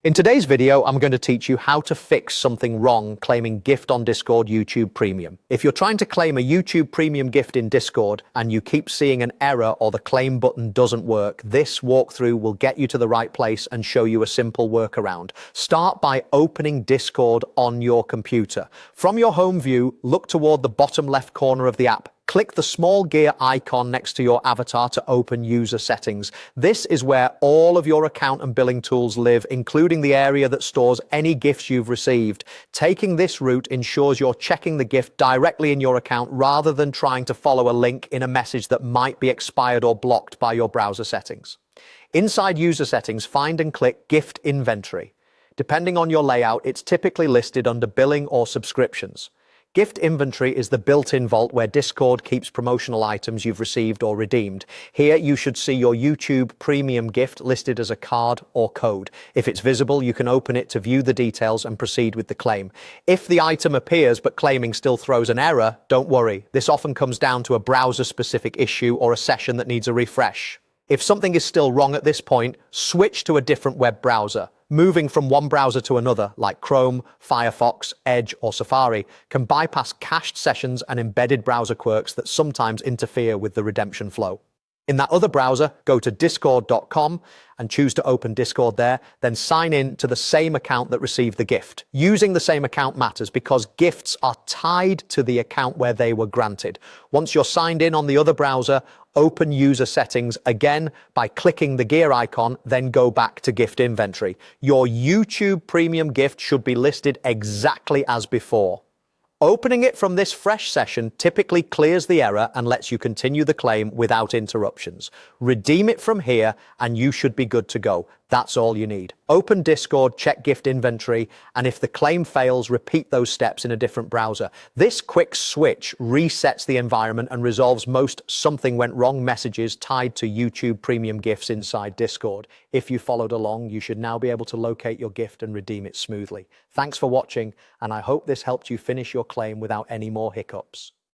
In today's video, I'm going to teach you how to fix something wrong claiming gift on Discord YouTube Premium. If you're trying to claim a YouTube Premium gift in Discord and you keep seeing an error or the claim button doesn't work, this walkthrough will get you to the right place and show you a simple workaround. Start by opening Discord on your computer. From your home view, look toward the bottom left corner of the app. Click the small gear icon next to your avatar to open user settings. This is where all of your account and billing tools live, including the area that stores any gifts you've received. Taking this route ensures you're checking the gift directly in your account rather than trying to follow a link in a message that might be expired or blocked by your browser settings. Inside user settings, find and click Gift Inventory. Depending on your layout, it's typically listed under billing or subscriptions. Gift Inventory is the built-in vault where Discord keeps promotional items you've received or redeemed. Here you should see your YouTube Premium gift listed as a card or code. If it's visible, you can open it to view the details and proceed with the claim. If the item appears but claiming still throws an error, don't worry. This often comes down to a browser-specific issue or a session that needs a refresh. If something is still wrong at this point, switch to a different web browser. Moving from one browser to another, like Chrome, Firefox, Edge, or Safari, can bypass cached sessions and embedded browser quirks that sometimes interfere with the redemption flow. In that other browser, go to discord.com and choose to open Discord there, then sign in to the same account that received the gift. Using the same account matters because gifts are tied to the account where they were granted. Once you're signed in on the other browser, open user settings again by clicking the gear icon, then go back to gift inventory. Your YouTube Premium gift should be listed exactly as before. Opening it from this fresh session typically clears the error and lets you continue the claim without interruptions. Redeem it from here and you should be good to go. That's all you need. Open Discord, check gift inventory, and if the claim fails, repeat those steps in a different browser. This quick switch resets the environment and resolves most something went wrong messages tied to YouTube Premium gifts inside Discord. If you followed along, you should now be able to locate your gift and redeem it smoothly. Thanks for watching, and I hope this helped you finish your claim without any more hiccups.